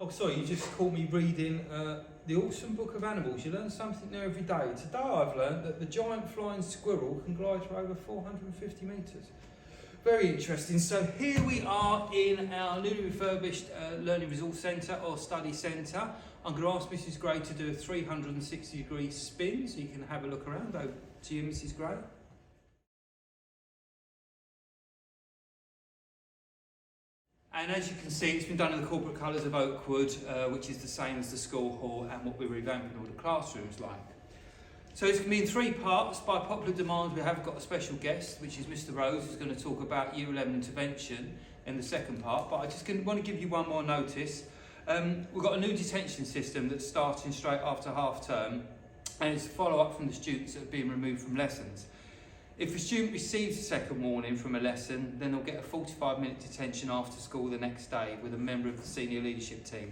Oh, sorry, you just caught me reading The Awesome Book of Animals. You learn something new every day. Today I've learned that the giant flying squirrel can glide for over 450 metres. Very interesting. So here we are in our newly refurbished Learning Resource Centre or Study Centre. I'm going to ask Mrs Gray to do a 360-degree spin so you can have a look around. Over to you, Mrs Gray. And as you can see, it's been done in the corporate colours of Oakwood, which is the same as the school hall and what we're revamping all the classrooms like. So it's going to be in three parts. By popular demand, we have got a special guest, which is Mr Rose, who's going to talk about Year 11 intervention in the second part. But I just want to give you one more notice. We've got a new detention system that's starting straight after half term, and it's a follow-up from the students that have been removed from lessons. If a student receives a second warning from a lesson, then they'll get a 45-minute detention after school the next day with a member of the senior leadership team.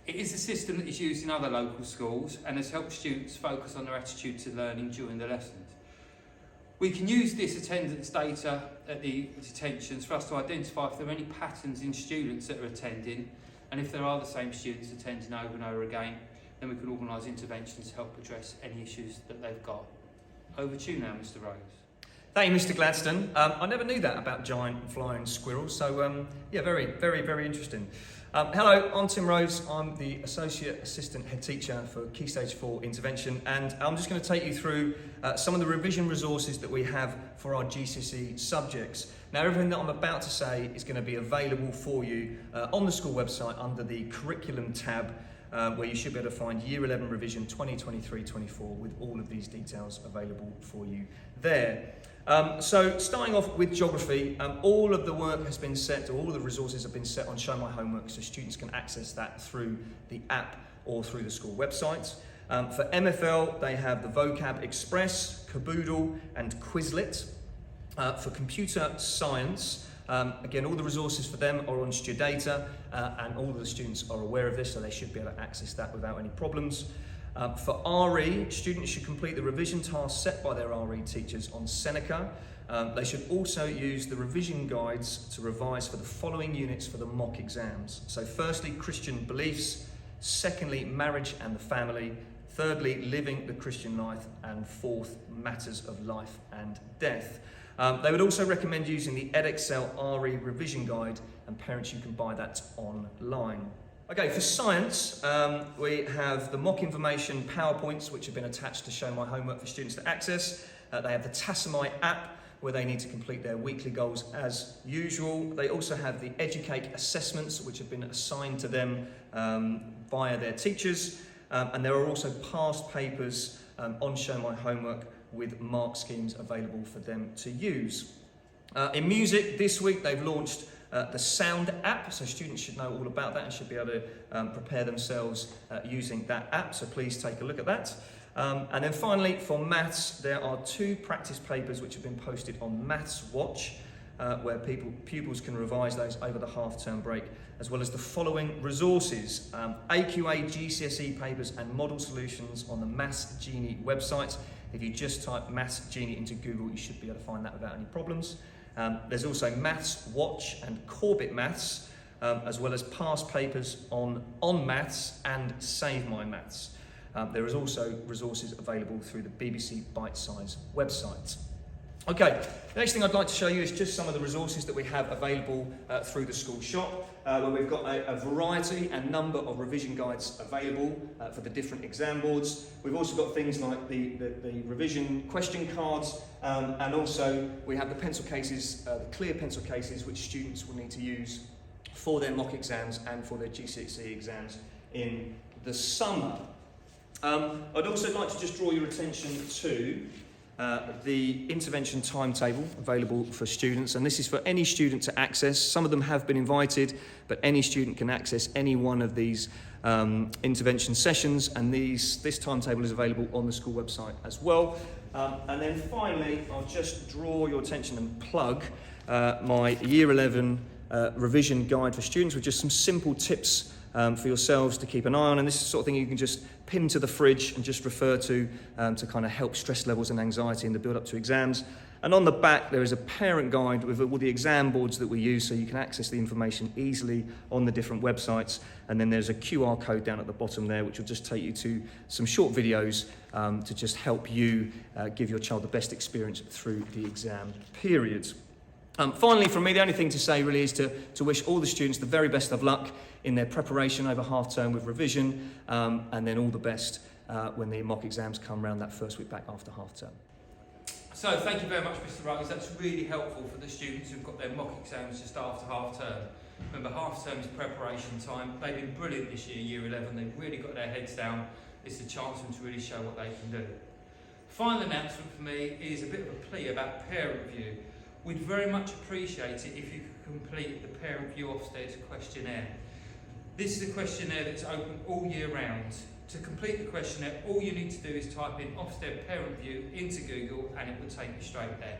It is a system that is used in other local schools and has helped students focus on their attitude to learning during the lessons. We can use this attendance data at the detentions for us to identify if there are any patterns in students that are attending, and if there are the same students attending over and over again, then we can organise interventions to help address any issues that they've got. Over to you now, Mr Rose. Thank you, Mr Gladstone. I never knew that about giant flying squirrels, so yeah, very interesting. Hello, I'm Tim Rose. I'm the Associate Assistant Head Teacher for Key Stage 4 Intervention, and I'm just going to take you through some of the revision resources that we have for our GCSE subjects. Now, everything that I'm about to say is going to be available for you on the school website under the Curriculum tab, where you should be able to find Year 11 Revision 2023-24 with all of these details available for you there. So starting off with geography, all of the work has been set, or all of the resources have been set on Show My Homework, so students can access that through the app or through the school website. For MFL, they have the Vocab Express, Caboodle and Quizlet. For computer science, again, all the resources for them are on Studata, and all of the students are aware of this, so they should be able to access that without any problems. For RE, students should complete the revision tasks set by their RE teachers on Seneca. They should also use the revision guides to revise for the following units for the mock exams. So firstly, Christian beliefs, secondly, marriage and the family, thirdly, living the Christian life, and fourth, matters of life and death. They would also recommend using the Edexcel RE revision guide, and parents, you can buy that online. Okay, for science, we have the mock information PowerPoints, which have been attached to Show My Homework for students to access. They have the Tassamite app, where they need to complete their weekly goals as usual. They also have the Educate assessments, which have been assigned to them via their teachers. And there are also past papers on Show My Homework with mark schemes available for them to use. In music, this week they've launched the Sound app, so students should know all about that and should be able to prepare themselves using that app, so please take a look at that. And then finally, for maths, there are 2 practice papers which have been posted on Maths Watch, where pupils can revise those over the half-term break, as well as the following resources: AQA GCSE papers and model solutions on the Maths Genie website. If you just type Maths Genie into Google, you should be able to find that without any problems. There's also Maths Watch and Corbett Maths, as well as past papers on Maths and Save My Maths. There is also resources available through the BBC Bite Size website. Okay, the next thing I'd like to show you is just some of the resources that we have available through the school shop, where we've got a variety and number of revision guides available for the different exam boards. We've also got things like the revision question cards, and also we have the pencil cases, the clear pencil cases, which students will need to use for their mock exams and for their GCSE exams in the summer. I'd also like to just draw your attention to the intervention timetable available for students, and this is for any student to access. Some of them have been invited, but any student can access any one of these intervention sessions, and this timetable is available on the school website as well. And then finally, I'll just draw your attention and plug my Year 11 revision guide for students with just some simple tips for yourselves to keep an eye on, and this is the sort of thing you can just pin to the fridge and just refer to kind of help stress levels and anxiety in the build up to exams. And on the back, there is a parent guide with all the exam boards that we use, so you can access the information easily on the different websites. And then there's a QR code down at the bottom there, which will just take you to some short videos to just help you give your child the best experience through the exam periods. Finally, from me, the only thing to say really is to wish all the students the very best of luck in their preparation over half term with revision, and then all the best when the mock exams come around that first week back after half term. So thank you very much, Mr. Ruggs. That's really helpful for the students who've got their mock exams just after half term. Remember, half term is preparation time. They've been brilliant this year, Year 11. They've really got their heads down. It's a chance for them to really show what they can do. Final announcement for me is a bit of a plea about parent review. We'd very much appreciate it if you could complete the parent review Ofsted questionnaire. This is a questionnaire that's open all year round. To complete the questionnaire, all you need to do is type in Ofsted Parent Review into Google and it will take you straight there.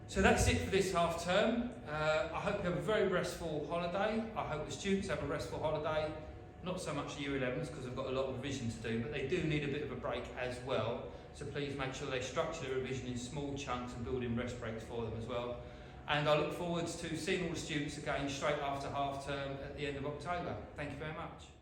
So that's it for this half term. I hope you have a very restful holiday. I hope the students have a restful holiday. Not so much the Year 11s because they've got a lot of revision to do, but they do need a bit of a break as well. So please make sure they structure their revision in small chunks and build in rest breaks for them as well. And I look forward to seeing all the students again straight after half term at the end of October. Thank you very much.